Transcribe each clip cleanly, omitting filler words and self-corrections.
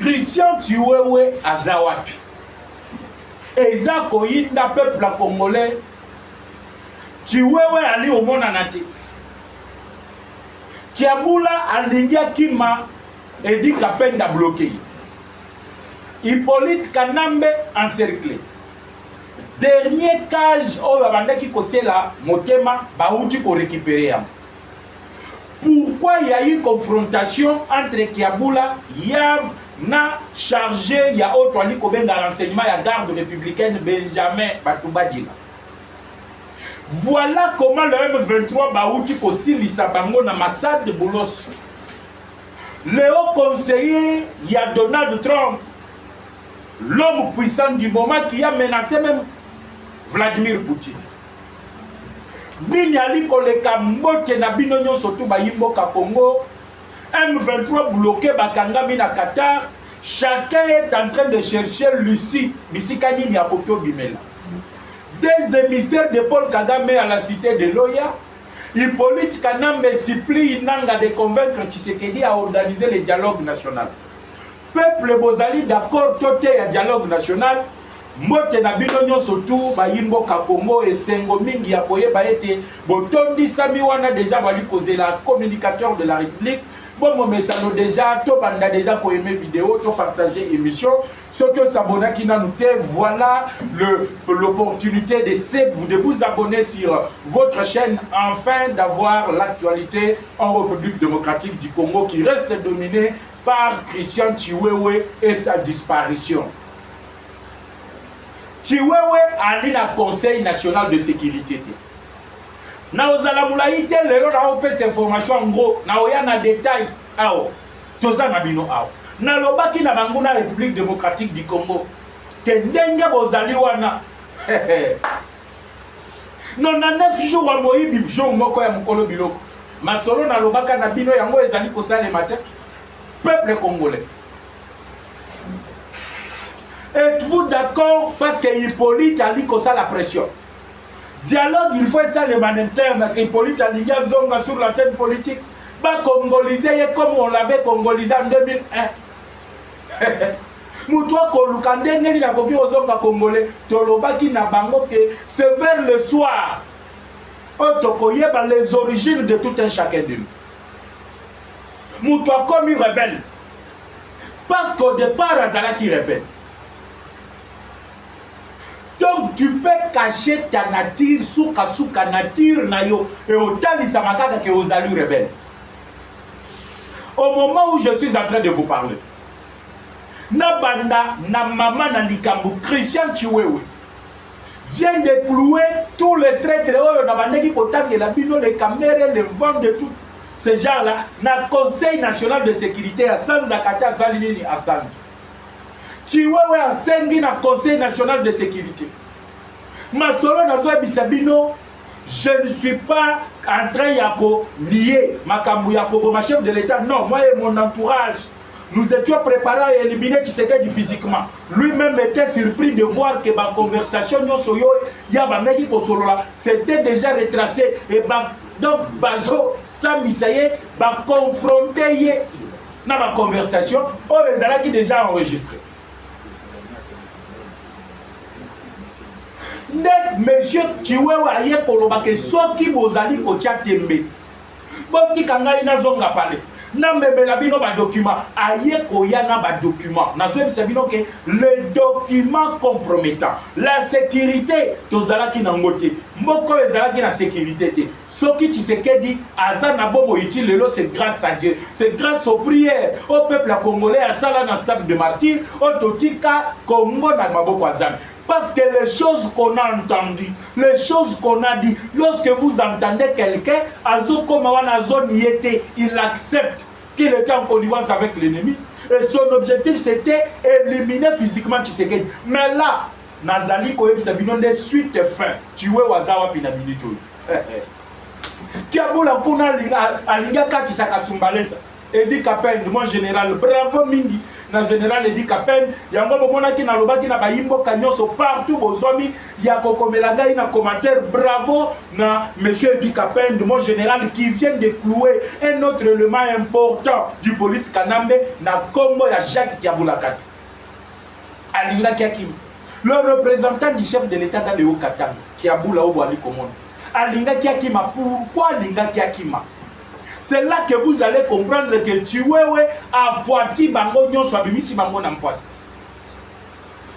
Christian Chiwewe azawapi. Eza koyinda peuple congolais. Chiwewe ali omona nate. Kiabula alingia kima edi kapenda bloqué. Hippolyte Kanambe encerclé. Dernier cage au bandaki côté là, Motema baouti ko récupérer. Pourquoi il y a eu confrontation entre Kiabula, Yav, na chargé, il y a autre ali ko benga renseignement ya garde républicaine Benjamin Batoubadjila. Voilà comment le M23 baouti ko silisa bango na massade de Boulos. Le haut conseiller, il y a Donald Trump, l'homme puissant du moment qui a menacé même Vladimir Poutine. Bini ali koleka mbote na bino nyonso tu bayimbo ka Congo. M23 bloqué bakanga mina Qatar. Chacun est en train de chercher Lucie Bisikani Nyakokyo Bimela. Des émissaires de Paul Kagame à la cité de Loya. Hippolyte Kanambe supplie Inanga de convaincre Tshisekedi à organiser le dialogue national. Peuple Bozali d'accord toté à dialogue national. Mote na bino nyonso tu bayimbo ka Congo et sengo mingi ya koyeba ete botondi sami wana déjà bali kozela communicateur de la République. Bon mon message déjà to banda déjà ko aimer vidéo to partager émission ceux que s'abonner qui n'a noté voilà l'opportunité de vous abonner sur votre chaîne afin d'avoir l'actualité en République démocratique du Congo qui reste dominée par Christian Chiwewe et sa disparition. Chiwewe ali na Conseil national de sécurité. Na ozala mulaite lelo na opé ces informations en gros na oya na détail ao toza na bino ao na lobaki na bango na République démocratique du Congo te ndenge bozali wana non na 9 jours wa moyibi jour moko ya mokolo biloko masolo na lobaka na bino yango ezali kosala matin peuple congolais. Êtes-vous d'accord parce que Hippolyte a dit que ça la pression? Dialogue, il faut ça le man interne que Hippolyte a dit zonga sur la scène politique. Bah congoliser comme on l'avait congolisé en 2001. Moutoua kolukande ngeli na kopi ozonga congolais. Tolobaki na bango que c'est vers le soir. Otokoyeba les origines de tout un chacun de nous. Moutoua comme rebelle. Parce qu'au départ, Azala qui rebelle. Donc tu peux cacher ta nature, souka nature nayo et autant les samakaka que aux allures rebelles. Au moment où je suis en train de vous parler, na banda na maman na likambu Christian Chiwewe vient de clouer tous les traîtres na banda qui contactent la bino les caméras les vents de tout ce genre là na Conseil national de sécurité à sans zakata salinini à sans. Chiwewe a sengi na Conseil national de sécurité. Ma solo nazo bisabino, je ne suis pas en train de lier Makambu Yakobo, ma chef de l'État. Non, moi et mon entourage, nous étions préparés à éliminer Tshisekedi physiquement. Lui-même était surpris de voir que ma conversation c'était déjà retracé. Et donc, Bazo, Samisaye, va confronter dans ma conversation, on les a qui déjà enregistré. Net monsieur Chiwewe aye koloba ke soki bozali kotia tembe boti kanga ina zonga pale na mebela bino ba document aye koya na ba document na so ebisa bino ke le document compromettant la sécurité tozala ki na ngote moko ezala ki na sécurité te soki Tshisekedi aza na bobo iti lelo c'est grâce à Dieu, c'est grâce aux prières au peuple congolais à sala na stade de martyr au totika Congo na maboko azami. Parce que les choses qu'on a entendues, les choses qu'on a dit, lorsque vous entendez quelqu'un, il accepte qu'il était en connivence avec l'ennemi. Et son objectif, c'était éliminer physiquement Tshisekedi. Mais là, Nazali Koyeb Sabino de suite fin. Tu vois Wazawa Pinabilito. Kiaboula Kuna Alinga Kati Sakasumbalesa. Edi Kapel, mon général, bravo Mingi. na général Edi Kapen yango bomonaki na lobaki na bayimbo kanyoso partout bozomi ya kokomela ngai na commentaire bravo na monsieur Edi Kapen, mon général qui vient de clouer un autre élément important du politique Kanambe na kombo ya Jacques Kiabula-Katu alinga kiakim le représentant du chef de l'État dans le Haut-Katanga Kiabula Obwali Komon alinga kiakima. Pourquoi alinga kiakima? C'est là que vous allez comprendre que Chiwewe a poiti bango nyonso abimisi bango na mpwasi.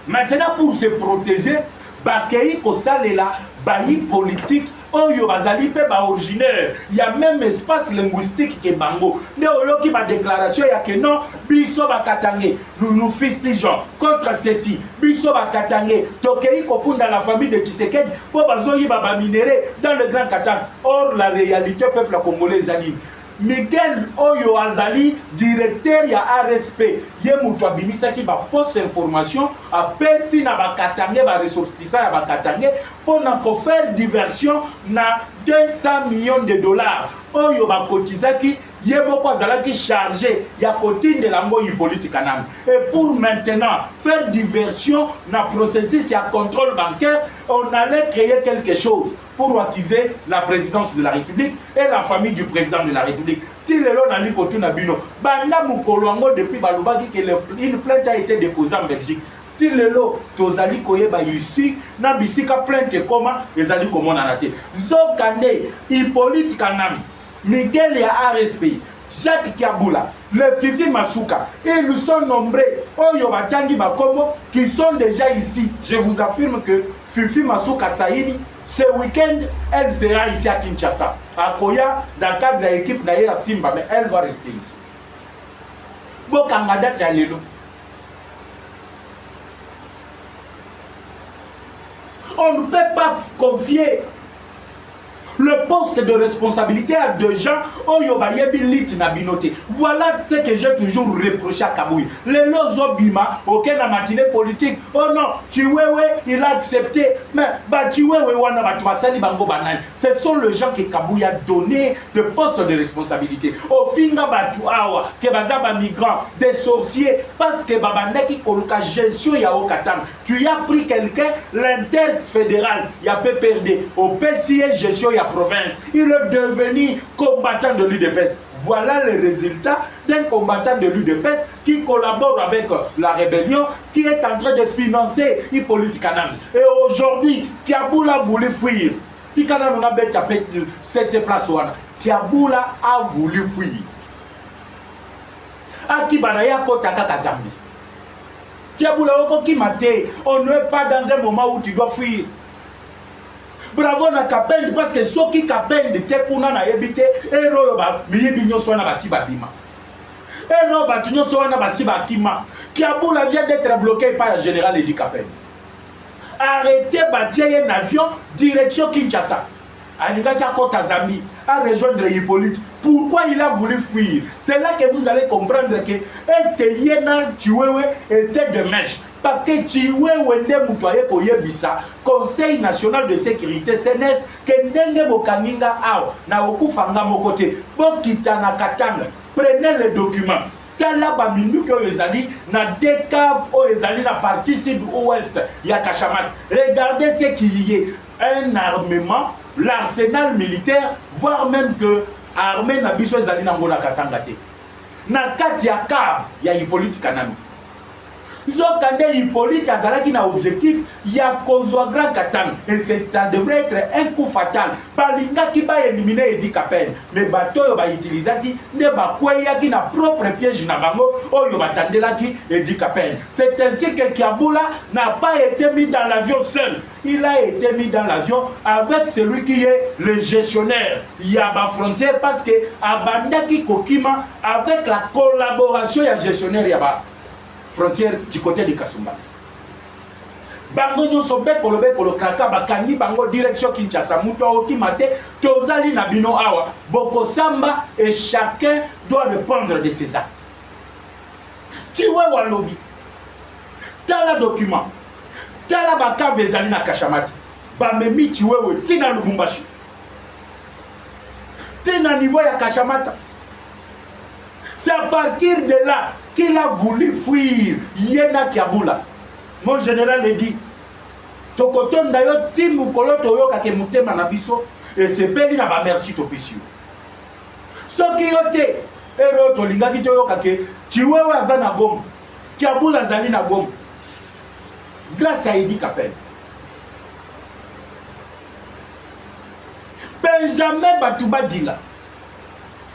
Maintenant pour se protéger, bakei kosalela bayi politique oyo bazali pe ba originaire. Il y a même espace linguistique que bango. Ne oloki ba déclaration ya que non biso bakatange nous fustigeons contre ceci. Biso bakatange tokei kofunda la famille de Tshisekedi po bazoyi ba minéré dans le Grand Katanga. Or la réalité peuple congolais zali Miguel Oyo Azali, directeur ya RSP, ye mutu abimisaki ba fausse information, apesi na bakatange ba ressortissant ya bakatange pour na ko faire diversion na 200 millions de dollars. Oyo bakotizaki ye moko azalaki chargé ya kotinde la ngoyi politique anam. Et pour maintenant faire diversion na processus ya contrôle bancaire, on allait créer quelque chose pour accuser la présidence de la République et la famille du président de la République. Tilelo nali kotuna bino banda mukolwango depuis balobaki que une plainte a été déposée en Belgique. Tilelo tozali koyeba ici na bisika plainte koma ezali komona na te. Zokande Hippolyte Kanam, Miguel ya RSP, Jacques Kiabula, le Fifi Masuka, et nous sont nombreux Oyo Batangi Bakombo qui sont déjà ici. Je vous affirme que Fifi Masuka Saïni, ce week-end, elle sera ici à Kinshasa. À Koya, dans le cadre de l'équipe Naïra Simba, mais elle va rester ici. Bokangada Tialelo. On ne peut pas confier le poste de responsabilité à deux gens. Voilà ce que j'ai toujours reproché à Kaboui. Les Lozobima, auquel la matinée politique, oh non, Chiwewe, il a accepté. Mais Chiwewe, ce sont les gens que Kaboui a donné de postes de responsabilité. Au Finga Batu Awa, que Bazaba migrants, des sorciers, parce que Babandaki Koluka gestion Yao Katang. Tu as pris quelqu'un, l'inter-fédéral, il y a PPRD, au PCA gestion Yao province, il est devenu combattant de l'UDPS. Voilà le résultat d'un combattant de l'UDPS qui collabore avec la rébellion, qui est en train de financer Hippolyte Kanam. Et aujourd'hui, Kiabula voulu fuir. Tikana n'a pas tapé cette place. Kiabula a voulu fuir. Akibanaya Kotaka Kazambi. Kiabula Oko Kimate, on n'est pas dans un moment où tu dois fuir. Bravo na Kapende parce que ceux qui Kapende te kuna na ebite ero ba miyibi nyoso na basiba bima ero ba tunyoso na basiba kima. Kiabula vient d'être bloqué par le général Edi Kapende. Arrêtez bâtir un avion direction Kinshasa. Alinga Kota Zambi a rejoindre Hippolyte. Pourquoi il a voulu fuir? C'est là que vous allez comprendre que est-ce que Yena Chiwewe était de mèche. Parce que Chiwewe nde mutoye koyebisa Conseil national de sécurité CNES que ndenge bokaninga ao na okufanga mokote bokita na Katanga. Prenez les documents. Tala ba minduki oyo ezali na décave oyo ezali na partie sud-ouest ya Kashamat. Regardez ce qu'il y a, un armement, l'arsenal militaire, voire même que armée na biso ezali na ngona Katanga te. Na kati ya cave ya Hippolyte Kanam. Zokande Hippolyte azalaki na objectif ya kozwa Grand Katanga et ça devrait être un coup fatal. Balinga ki ba éliminer Edi Kapen, mais bato yo ba utilisaki ne ba kweyaki na propre piège na bango oyo batandelaki Edi Kapen. C'est ainsi que Kiabula n'a pas été mis dans l'avion seul. Il a été mis dans l'avion avec celui qui est le gestionnaire Yaba Frontière parce que abandaki kokima avec la collaboration ya gestionnaire Yaba Frontière du côté de Kasumbalesa. Bango nyonso bekolo kraka bakangi bango direction Kinshasa muto oki mate tozali na bino awa boko samba et chacun doit répondre de ses actes. Chiwewe lobby. Tala document. Tala baka bezali na Kashamati. Ba memi Chiwewe tina Lubumbashi. Tina niveau ya Kashamata. C'est à partir de là qu'il a voulu fuir Yena Kiaboula. Mon général le dit, Tokoton d'ailleurs, Tim ou Koloto Yoka Kemutema Nabiso, et c'est Peli na ba merci Topesio. Ce qui yote, Ero Tolinga Kito Yoka Ke, Chiwewa Zana Gom, Kiaboula Zalina Gom, grâce à Edi Kapel. Benjamin Batouba Dila,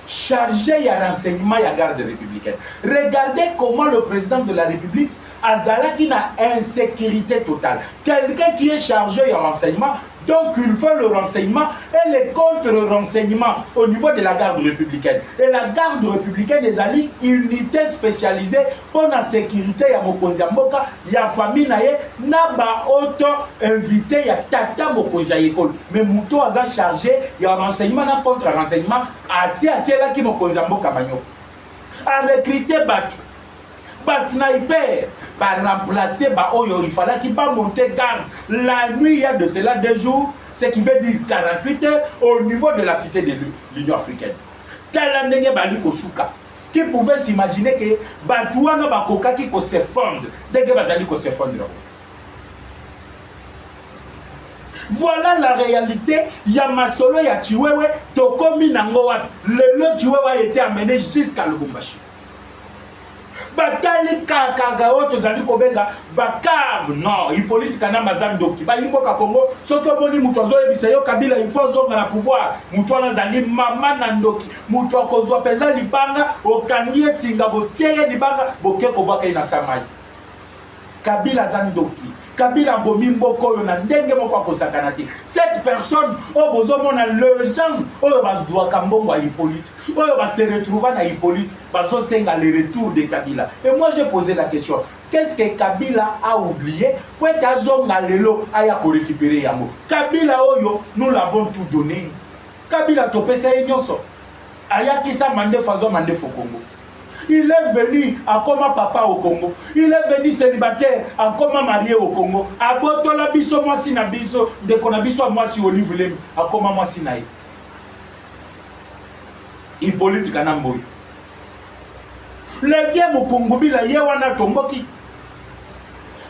chargé à renseignement et à garde républicaine. Regardez comment le président de la République Azala qui n'a insécurité totale. Quelqu'un qui est chargé à renseignement, donc il fait le renseignement et le contre-renseignement au niveau de la garde républicaine. Et la garde républicaine est allée unité spécialisée pour la sécurité ya mokonzi ya mboka ya famille na ye na ba auto invité ya tata mokonzi ya école. Mais muto aza chargé ya renseignement na contre-renseignement asi atiela ki mokonzi ya mboka manyo. A recruter batu ba sniper, ba remplacer ba oyo, il fallait qu'il va monter garde la nuit, il y a de cela 2 jours, ce qui veut dire 48 heures au niveau de la cité de l'Union africaine. Talandenge bali kosuka. Qui pouvait s'imaginer que Batouana Bakoka qui s'effondre dès que Bazali s'effondre. Voilà la réalité. Yamasolo ya Chiwewe, Tokomi Nangoa. Le Chiwewe a été amené jusqu'à Lubumbashi. Batali kaka oto zali kobenga bakave non Hippolyte Kana Mazam Doki ba imboka Congo soto boni muto zo ebisa yo Kabila il faut zonga na pouvoir muto na zali mama na Ndoki muto akozwa peza libanga okangie singa botieye libanga boke ko baka ina samai Kabila Zandoki Kabila Bomimboko na ndenge moko akosakana te. Cette personne au bozomona le gens oyo bazwa kambongo à Hippolyte oyo ba se retrouva na Hippolyte bazo senga le retour de Kabila. Et moi j'ai posé la question, qu'est-ce que Kabila a oublié pour tazonga lelo aya ko récupérer yango. Kabila oyo nous l'avons tout donné. Kabila topesa nyonso aya kisa mande fazo mande fo Congo. Il est venu en comment papa au Congo. Il est venu célibataire en comment marié au Congo. A botola biso moi si na biso de kona biso moi si Olive Lem a comment moi si naï. Hippolyte Kana Mboyi. Le vieux au Congo bila yewana tomboki.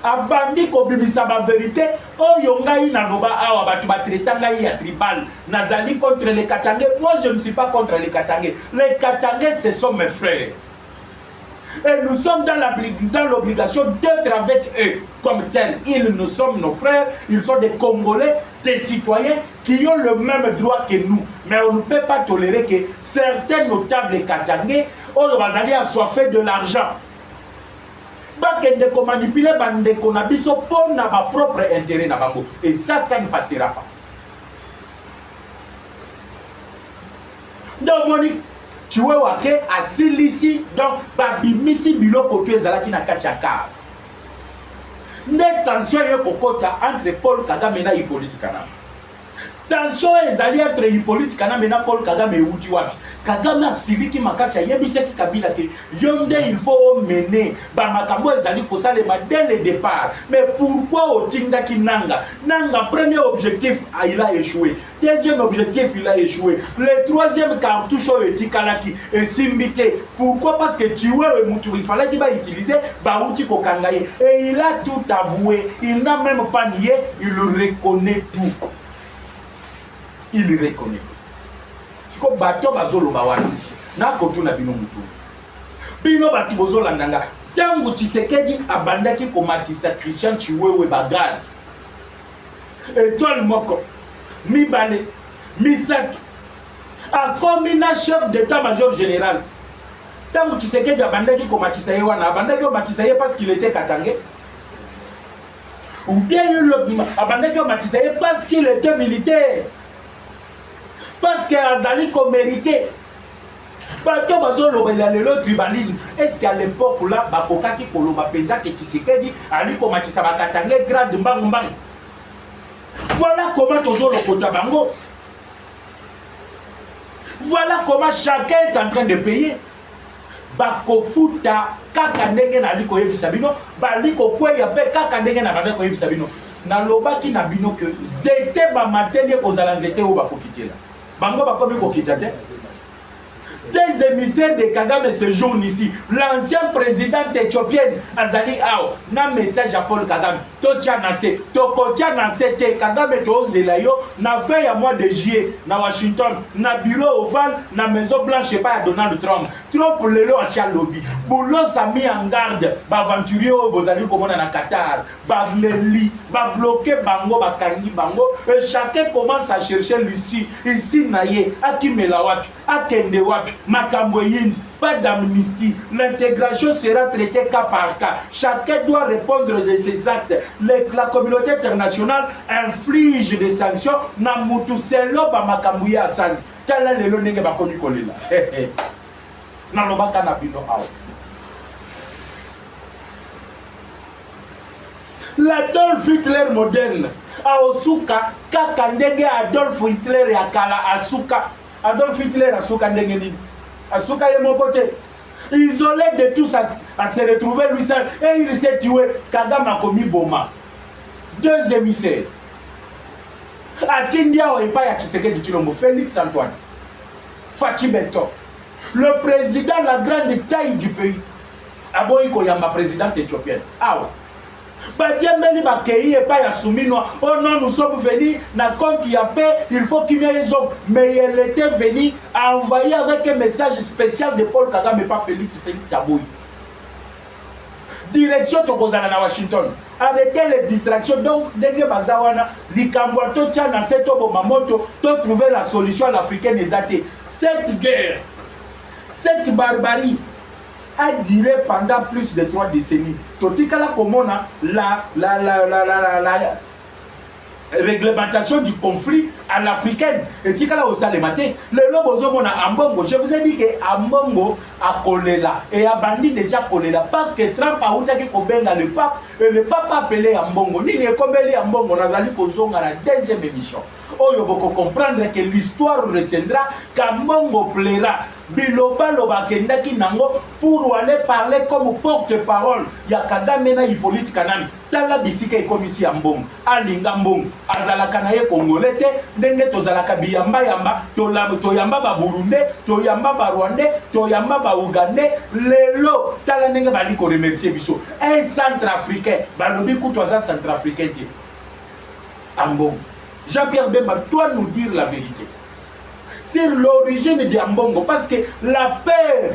Abandi ko bimisa ba vérité oyo ngai na loba awa batu ba traiter ngai ya tribal nazali contre les Katangais. Moi je ne suis pas contre les Katangais. Les Katangais ce sont mes frères. Et nous sommes dans l'obligation d'être avec eux comme tels. Ils nous sommes nos frères, ils sont des Congolais, des citoyens qui ont le même droit que nous. Mais on ne peut pas tolérer que certains notables Katangais ont assoiffé de l'argent. Bakende ko manipuler bande ko na biso pour na ba propre intérêt na bango. Et ça ne passera pas. Donc Monique Chiwewa ke asilisi donc babimisi biloko to ezalaki na kati ya cave. Ne tension ye kokota entre Paul Kagame na Hippolyte Kana. Tension ezali entre Hippolyte Kana na Paul Kagame euti wapi. Kagame asiliki makasi yebisaki Kabila ke yonde il faut mener ba makambo ezali kosalema dès le départ. Mais pourquoi otindaki Nanga? Nanga premier objectif il a échoué. Deuxième objectif il a échoué. Le troisième cartouche etikalaki et simbité. Pourquoi? Parce que Chiwewe mutu il fallait qu'il va utiliser bauti kokangaye et il a tout avoué. Il n'a même pas nié, il reconnaît tout. Il reconnaît. Ce que bato bazolo bawani na kotu na bino mutu. Bino batu bozolo ndanga. Tango Tshisekedi abandaki komatisa Christian Chiwewe bagad. Étoile moko mibale misatu akomina chef d'état-major général. Tango Tshisekedi abandaki komatisa ye wana abandaki komatisa ye parce qu'il était Katangais. Ou bien abandaki komatisa ye parce qu'il était militaire. Parce que Azali ko mérité. Bato bazolo il y a le tribalisme. Est-ce qu'à l'époque là bakokaki koloba penza ke Tshisekedi ali ko matisa bakatangé grade mbangu mbangu. Voilà comment tozolo kota bango. Voilà comment chacun est en train de payer. Bakofuta kaka ndenge na liko yebisa bino, baliko kweya pe kaka ndenge na bana ko yebisa bino. Na lobaki na bino que zete ba mateli ko zala zete o bakokitela. Bango bakomi kokita te. Des émissaires de Kagame séjournent ici. L'ancien président éthiopien Azali Ao, na message à Paul Kagame. Tocha nase, tokocha nase te Kagame to zelayo na veille à mois de juillet na Washington, na bureau ovale, na maison blanche pas à Donald Trump. Trop pour le lo à lobby. Boulot a mis en garde, ba aventurier au bozali comme na Qatar, ba leli, ba bloqué bango, ba kangi bango. Et chacun commence à chercher Lucie. Ici naye, akimela wapi, akende wapi. Makamboyin, pas d'amnistie. L'intégration sera traitée cas par cas. Chacun doit répondre de ses actes. La communauté internationale inflige des sanctions. Namutu selo ba makambouya asani. Kala lelo nenge bakoni kolela. Nalobaka na bino awa. L'Adolf Hitler moderne. Aosuka kaka ndenge Adolf Hitler ya kala asuka. Adolf Hitler asuka ndenge nini? Asuka ye mon côté. Isolé de tous à se retrouver lui seul. Et il s'est tué. Kagame a commis Boma. 2 émissaires. Atindia ou pas ya Tshisekedi Tshilombo. Félix Antoine. Fachi Beto. Le président, la grande taille du pays. Aboyi Koyamba, présidente éthiopienne. Ah ouais. Badiameli Bakei et pas Yasumino. Oh non, nous sommes venus, na compte y a paix, il faut qu'il y ait des hommes. Mais elle était venue à envoyer avec un message spécial de Paul Kagame et pas Félix Aboyi. Direction Tokozana na Washington. Arrêtez les distractions. Donc, dès Bazawana, Likambwa Tocha na Seto Bomamoto, to trouver la solution à l'Africaine des athées. Cette guerre, cette barbarie, a duré pendant plus de 3 décennies. Totikala komona la réglementation du conflit à l'africaine. Et tikala osale matin. Le lobozo mona ambongo. Je vous ai dit que ambongo a kolela et a bandi déjà kolela parce que Trump a outaki kobenga le pape et le pape a appelé ambongo. Nini ekombeli ambongo nazali kozonga la deuxième émission. Oyo boko comprendre que l'histoire retiendra qu'ambongo plaira. Biloba loba kendaki nango pour aller parler comme porte-parole ya Kagame na Hippolyte Kanami. Tala bisika ekomisi ambongo. Alinga mbongo. Azalaka na ye Congolais te, ndenge tozalaka biyamba yamba, toyamba ba Burundi, toyamba ba Rwandais, toyamba ba Ougandais. Lelo tala ndenge bali ko remercier biso. Un centrafricain, balobi kutoza centrafricain te. Ambongo. Jean-Pierre Bemba doit nous dire la vérité sur l'origine de Ambongo, parce que la peur,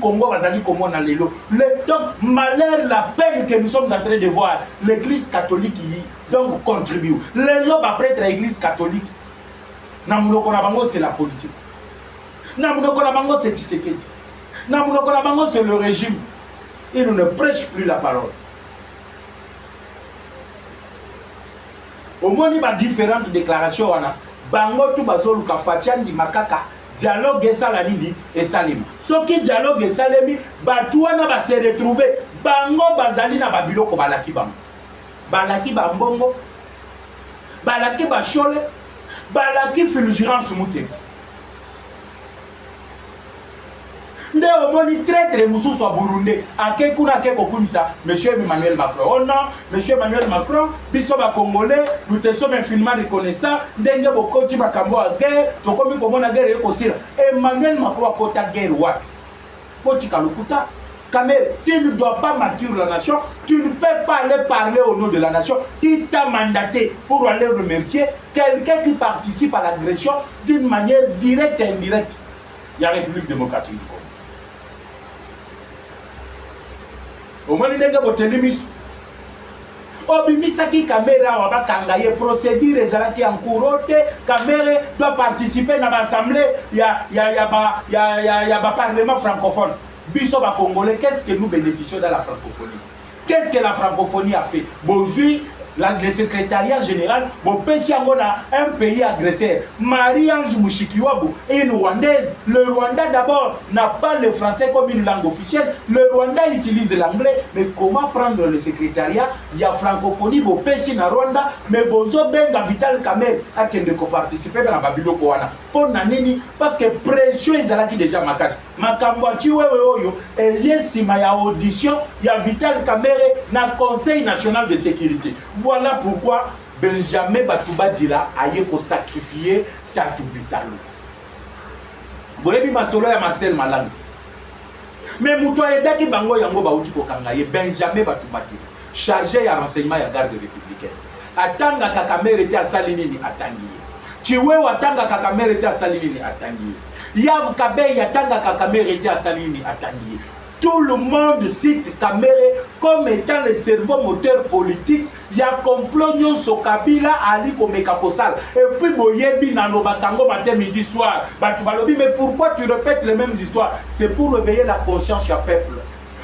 Congo, donc malheur, la peine que nous sommes en train de voir, l'église catholique y donc contribue. Les lobes après l'église catholique, c'est la politique. C'est Tshisekedi. C'est le régime. Il ne prêche plus la parole. Au moins, il y a différentes déclarations. Bango tu bazolu ka fatiandi makaka dialogue esalanidi esalima. Soki dialogue esalemi, batu wana ba se retrouver. Bango bazali na babiloko balaki bango. Balaki bambongo. Balaki bashole. Balaki fulgurance mute. Nde omoni traître mususu wa Burundi ake kuna ake kokumisa monsieur Emmanuel Macron. Oh non, monsieur Emmanuel Macron, biso ba Congolais, nous te sommes infiniment reconnaissants. Ndenge bokoti makambo a guerre, tokomi komona guerre ekosira. Emmanuel Macron akota guerre wapi? Poti kalukuta. Kamel, tu ne dois pas mentir la nation, tu ne peux pas aller parler au nom de la nation. Qui t'a mandaté pour aller remercier quelqu'un qui participe à l'agression d'une manière directe et indirecte? Il y a la République démocratique du Congo. Au moins, il y a des limites. Obimisaki caméra wa bakanga ye procédure ezalaki en cours. Caméra doit participer dans l'assemblée. Il y a parlement francophone. Biso ba Congolais, qu'est-ce que nous bénéficions dans la francophonie? Qu'est-ce que la francophonie a fait? Bozui, le secrétariat général, un pays agresseur. Marie-Ange Mushikiwabo est une Rwandaise. Le Rwanda d'abord n'a pas le français comme une langue officielle. Le Rwanda utilise l'anglais. Mais comment prendre le secrétariat? Il y a francophonie, bo pesi na Rwanda, mais bozo benga Vital Kamerhe a kende ko participer na babilo ko wana. Pour nanini parce que pression ezalaki déjà makasi. Makambo chiwe oyo et yesima ya audition ya Vital Kamerhe na Conseil national de sécurité. Voilà pourquoi Benjamin Batouba Dila a sacrifié Tatou Vitalo. boyebi masolo ya Marcel Malangi. Mais muto edaki bango yango bauti kokanga ye Benjamin Batubati chargé ya renseignement ya garde républicaine. Atanga Kakamere te asali nini atangi. Chiwe watanga Kakamere te asali nini atangi. Yav Kabe yatanga Kakamere te asali nini atangi. Tout le monde cite Kamere comme étant le cerveau moteur politique. Ya complot nyonso Kabila ali komeka kosala. Et puis boyebi nano batango matin midi soir. Batu balobi mais pourquoi tu répètes les mêmes histoires? C'est pour réveiller la conscience du peuple.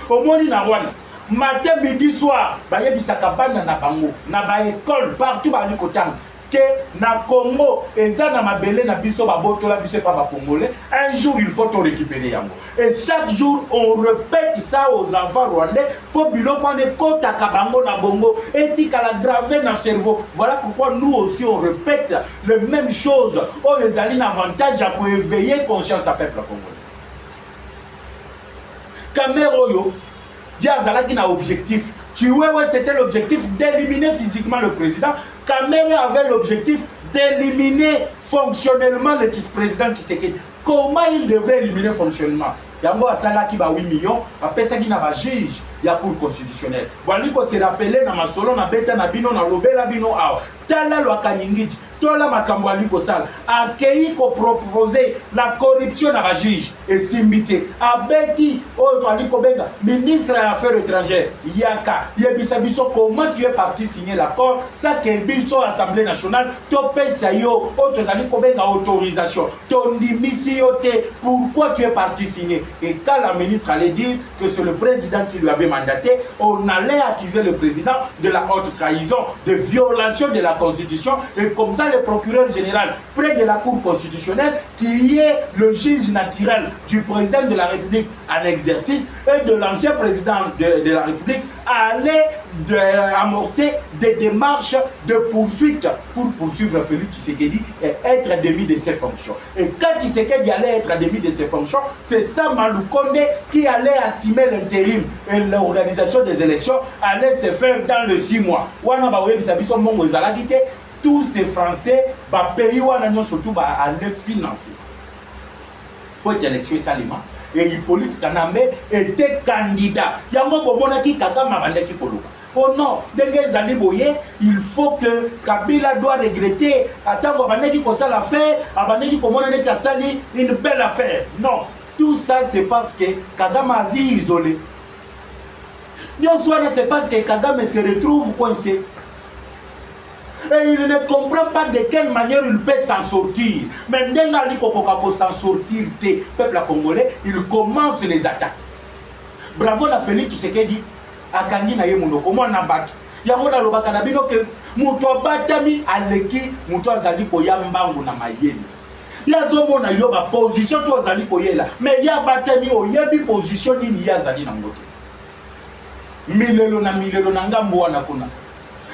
Au moni na wana matin midi soir bayebi sakabana na bango na ba école partout bali kotanga. Que na Congo eza na mabele na biso babotola biso pa ba congolais. Un jour il faut te récupérer yango. Et chaque jour on répète ça aux enfants rwandais pour biloko ne kota kabango na bongo etika la gravé dans le cerveau. Voilà pourquoi nous aussi on répète les mêmes choses. On les a l'avantage à éveiller conscience à peuple congolais. Kameroyo yazalaki na objectif. C'était l'objectif d'éliminer physiquement le président. Kamere avait l'objectif d'éliminer fonctionnellement le président Tshisekedi. Comment il devrait éliminer fonctionnellement? Yango asalaki ba 8 millions, apesaki na ba juge ya cour constitutionnelle. Wali ko se rappeler na masolo na beta na bino na lobela bino awa. Tala lo akanyingiji. Tola makambo ali ko sala. Akei ko proposer la corruption na ba juge et simbité. Abeki o to ali ko benga ministre des Affaires étrangères Yaka. Yebisa biso comment tu es parti signer l'accord ça que biso Assemblée nationale to pesa yo o to ali ko benga autorisation. Ton dimisi yote pourquoi tu es parti signer? Et quand la ministre allait dire que c'est le président qui lui avait mandaté, on allait accuser le président de la haute trahison, de violation de la Constitution. Et comme ça, le procureur général, près de la Cour constitutionnelle, qui est le juge naturel du président de la République en exercice et de l'ancien président de la République, allait amorcer des démarches de poursuite pour poursuivre Félix Tshisekedi et être démis de ses fonctions. Et quand Tshisekedi allait être démis de ses fonctions, c'est ça Maloukonde qui allait assumer l'intérim et l'organisation des élections allait se faire dans le 6 mois. Tous ces Français, pays surtout allaient financer. Pour l'élection Salima et Hippolyte Kanambe était candidat. Yango Bomonaki Kagama Bandeki Koluka. Oh non, il faut que Kabila doit regretter. Attends, Bandeki Kosa l'affaire, Bandeki Komonaki Sali, une belle affaire. Non. Tout ça, c'est parce que Kagame a dit isolé. C'est parce que Kagame se retrouve coincé. Et il ne comprend pas de quelle manière il peut s'en sortir. Mais dès qu'il s'en sortir, le peuple congolais, il commence les attaques. Bravo la Félix Tshisekedi. Akangi na ye monoko mwana bato. Yango na lobaka na bino ke muto batami aleki muto azali koyambangu na mayeli. Yazomona yo ba position to azali koyela mais ya batami oyebi position nini yazali na ngote milelo na ngambo wana kuna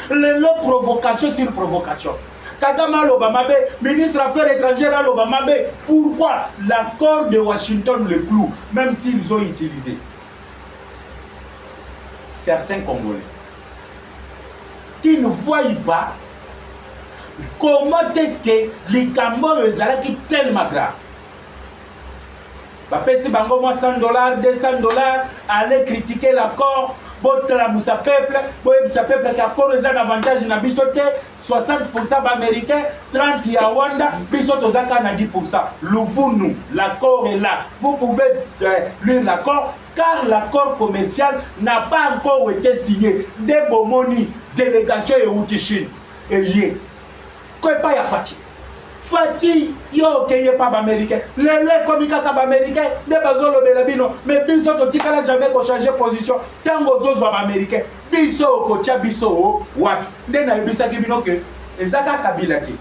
lelo provocation sur provocation. Kagame l'Obamabe, ministre des Affaires étrangères l'Obamabe, pourquoi l'accord de Washington le cloue, même s'ils ont utilisé certains Congolais qui ne voient pas comment est-ce que les Cambodgiens sont tellement graves. Si bango moi $100, $200, aller critiquer l'accord, botela musa peuple qui accord un avantage na bisote 60% américain, 30 ya Rwanda, bisote ozaka na 10%. Louvunu, l'accord est là. Vous pouvez lire l'accord car l'accord commercial n'a pas encore été signé. Des bomoni, délégation et outishine. Et yé. Quoi pas ya Fati? Fati, yo keye pas américain. Les komika kab américain, des bazolo belabino. Mais biso to tikala jamais ko changer position. Tango zozo américain. Biso ko tia biso wapi. Ndena ebisa kibino ke ezaka Kabila te.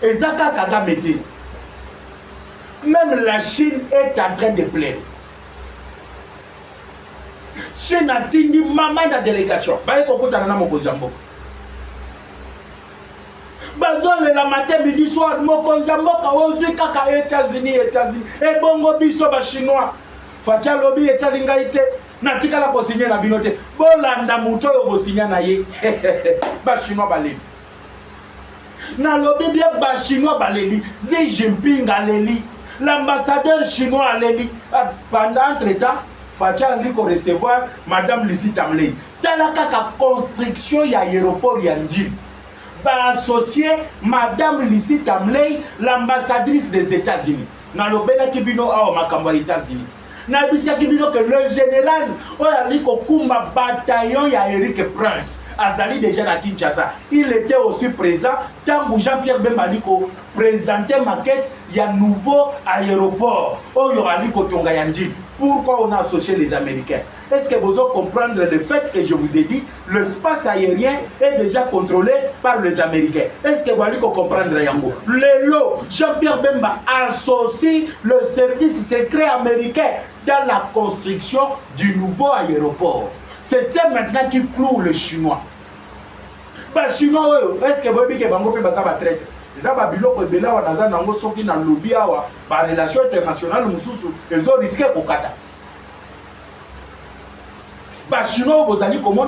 Ezaka Kagame te. Même la Chine est en train de plaire. Chine a tindi maman de délégation. Baye kokutana na mokonzi mboka. Bazole la matin midi soir mokonzi mboka ozwi kaka États-Unis et bongo biso ba chinois. Fatia lobby etalingaite na tikala ko signer na binote. Bolanda muto yo bo signer na ye. Ba chinois baleli. Na lobby bien ba chinois baleli. Xi Jinping aleli. L'ambassadeur chinois à l'Eli, pendant entre-temps, Fatia a recevoir Madame Lucie Tamley. Talaka ka construction ya aéroport Yandil. Ba associé Madame Lucie Tamley, l'ambassadrice des États-Unis. Dans le Bénin Kibino a Makamba États-Unis. Nabisa Kibino que le général Oyaliko Kumba bataillon ya Eric Prince. Azali déjà à Kinshasa. Il était aussi présent tant que Jean-Pierre Bembaliko présentait maquette, il y a nouveau aéroport. Oyaliko Tongayandi. Pourquoi on a associé les Américains? Est-ce que vous allez comprendre le fait que je vous ai dit l'espace aérien est déjà contrôlé par les Américains? Est-ce que vous allez comprendre Yango? Lelo, Jean-Pierre Bemba associe le service secret américain dans la construction du nouveau aéroport. C'est ça maintenant qui cloue les Chinois. Les Chinois, est-ce que vous avez dit que Bango peut passer à traite? Les Babiloko et Bela Wanazan Nango sont qui dans le lobby par relation internationale, ils ont risqué au Qatar. Les Chinois, vous allez comment?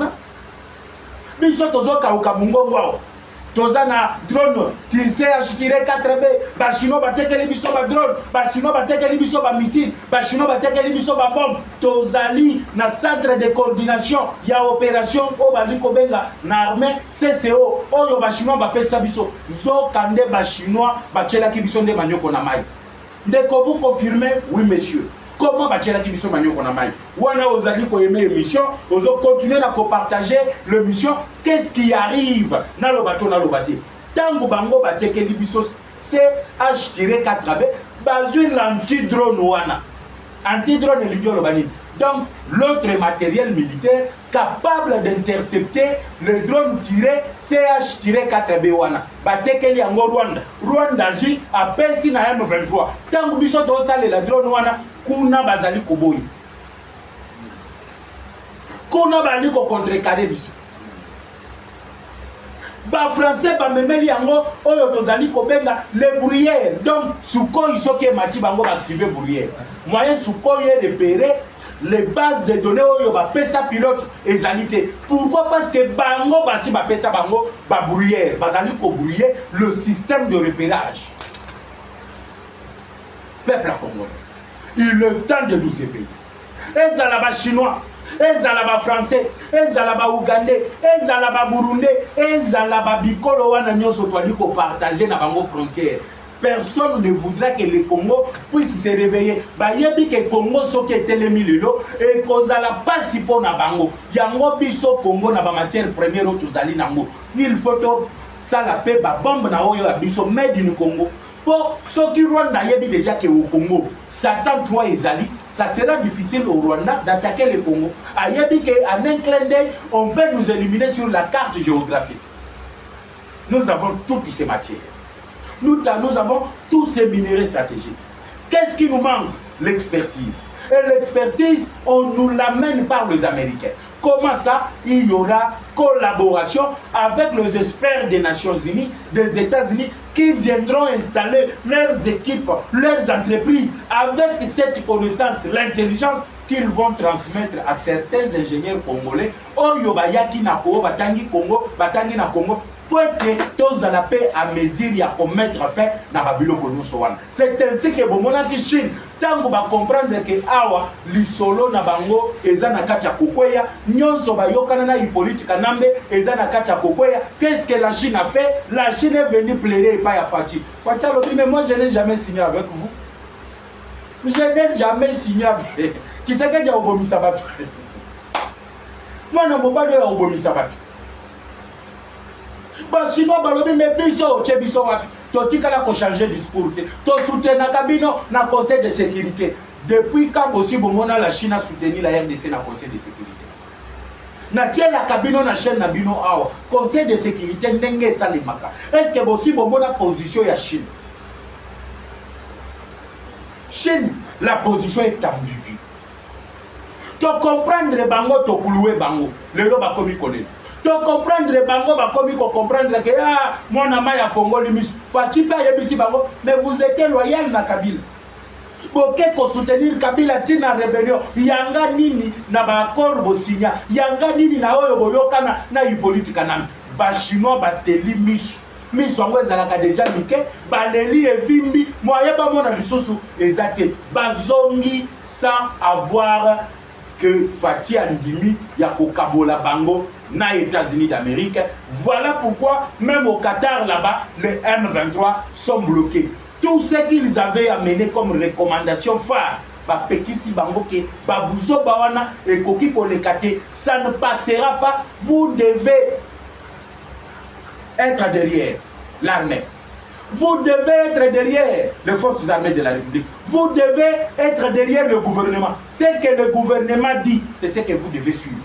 Ils sont tous au Kamungo. Tozana drone, CH-4B, Bachino batekeli biso ba drone, Bachino batekeli biso ba missile, Bachino batekeli biso ba bombe, Tozali na centre de coordination ya opération o baliko benga na armée CCO, oyo Bachino ba pesa biso, zo kande Bachinois bachela ki biso nde manyoko na mai. Ndeko vous confirmez? Oui monsieur. Comment bachela ki biso manyoko na mai? Wana ozali ko aimer émission, ozo continuer à partager l'émission. Qu'est-ce qui arrive dans le bateau, dans le bateau? Tango bango batekeli biso CH-4B, basé l'anti-drone wana. Anti-drone l'idée le bani. Donc l'autre matériel militaire capable d'intercepter le drone tiré CH-4B wana. Batekeli yango Rwanda. Rwanda zui apesi na M23. Tango biso to sale la drone wana kuna bazali koboyi. Kuna bali ko contrecarrer biso. Ba français ba memeli yango oyo tozali kobenga les bruyères. Donc Sukhoi soki mati bango ba activer bruyère. Moyen Sukhoi repérer les bases de données oyo ba pesa pilote ezalité. Pourquoi? Parce que bango basi ba pesa bango ba bruyère, bazali ko brouiller le système de repérage. Peuple congolais. Il est temps de nous éveiller. Ezalaba chinois, ezalaba français, ezalaba ougandais, ezalaba burundais, ezalaba bikolo wana nyonso twali ko partager na bango frontière. Personne ne voudra que le Congo puisse se réveiller. Ba yebi que Congo soki etelemi lelo et kozala pasi po na bango. Yango biso Congo na ba matière première o tozali nango. Il faut to sala pe ba bombe na oyo ya biso made in Congo. Pour ceux qui Rwanda yebi déjà que au Congo, Satan 3 ezali, ça sera difficile au Rwanda d'attaquer le Congo. A yebi que en un clin d'œil, on peut nous éliminer sur la carte géographique. Nous avons toutes ces matières. Nous avons tous ces minéraux stratégiques. Qu'est-ce qui nous manque? L'expertise. Et l'expertise, on nous l'amène par les Américains. Comment ça? Il y aura collaboration avec les experts des Nations Unies, des États-Unis, qui viendront installer leurs équipes, leurs entreprises, avec cette connaissance, l'intelligence qu'ils vont transmettre à certains ingénieurs congolais. Oyo bayaki na Congo, batangi Congo, batangi na Congo. Pour que tous à la paix à mesure à commettre fin na babilo konusowana. C'est ainsi que bomona ki Chine tango ba comprendre que awa li solo na bango eza na kacha kokweya nyonso ba yokana na politique nambe eza na kacha kokweya. Qu'est-ce que la Chine a fait? La Chine est venue plaider pas ya Fachi. Fachi a dit mais moi je n'ai jamais signé avec vous. Je n'ai jamais signé avec. Tu sais que ya obomisa batu. Moi na mobalo ya obomisa batu. Chinois balobi mais biso che biso wapi totikala ko changer discours to soutenir kabino na conseil de sécurité depuis quand aussi bomona la Chine a soutenu la RDC na conseil de sécurité na tie la kabino na chaîne na bino awa conseil de sécurité ndenge salimaka. Est-ce que aussi bomona position ya Chine la position est ambiguë to comprendre bango to kuluwe bango lelo ba komi konene. Tu comprendre bango ba komi ko comprendre que mon ama ya fongoli mis Fachi pa yebisi bango mais vous êtes loyal na Kabila. Boke ko soutenir Kabila tina rébellion yanga nini na ba accord bo signa yanga nini na oyo boyokana na politique na ba chinois ba teli mis miso yango ezalaka déjà mike baleli evimbi moyen bamona lisusu eza te bazongi sans avoir que Fati Andimi ya kokabola bango na États-Unis d'Amérique. Voilà pourquoi même au Qatar là-bas les M23 sont bloqués. Tout ce qu'ils avaient amené comme recommandation phare Pekisi bango ke babuzo bawana et koki kolekate, ça ne passera pas. Vous devez être derrière l'armée. Vous devez être derrière les forces armées de la République. Vous devez être derrière le gouvernement. Ce que le gouvernement dit, c'est ce que vous devez suivre.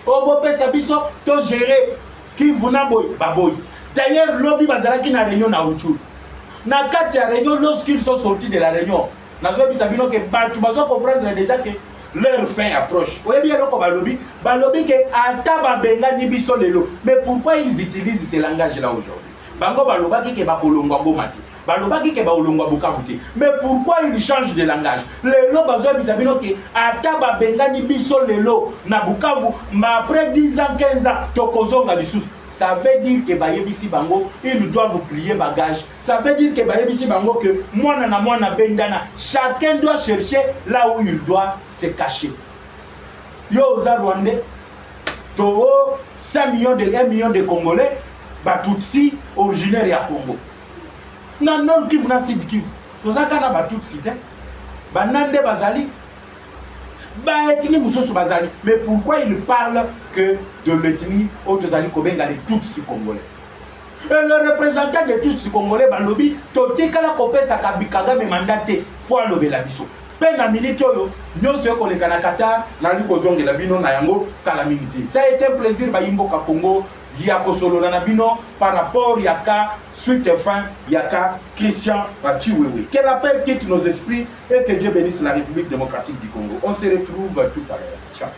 Obope Sabiso, to gérer qui vous n'a baboy. D'ailleurs, lobby bazaraki na réunion na Uchu. Na katia réunion, lorsqu'ils sont sortis de la réunion, na zobi sabino que tu vas comprendre déjà que leur fin approche. Oui, bien, le balobi que ataba benga ni biso lelo. Mais pourquoi ils utilisent ce langage-là aujourd'hui? Bango balobaki ke bakolongwa bomati. Balobaki ke baolongwa bukavuti. Mais pourquoi ils changent de langage? Lelo bazo bisabino ke ataba benga ni biso lelo na Bukavu, mais après 10 ans, 15 ans, tokozonga lisusu. Ça veut dire que Bayebisi Bango, ils doivent plier bagage. Ça veut dire que Bayebisi Bango, que moi na bendana, chacun doit chercher là où il doit se cacher. Yo oza Rwandais, Toho, 1 million de Congolais, Batutsi, originaire ya Congo. Nan non Kivu na Sud Kivu. Toza kana Batutsi te. Banande bazali. Mais pourquoi il parle que de l'ethnie Otozali Kobenga les Tutsi congolais? Et le représentant des Tutsi congolais, Balobi, Totika la Kopesa Kabikaga me mandate pour le Belabiso. Pena minute yo, nous sommes les Kanakata, Nali Kozong la Bino Nayango, Kalamilité. Ça a été un plaisir, Bayimbo Kakongo, Yako Solo Nanabino, par rapport Yaka, suite et fin, Yaka, Christian Bachiwewe. Qu'elle appelle quitte nos esprits et que Dieu bénisse la République démocratique du Congo. On se retrouve tout à l'heure. Ciao.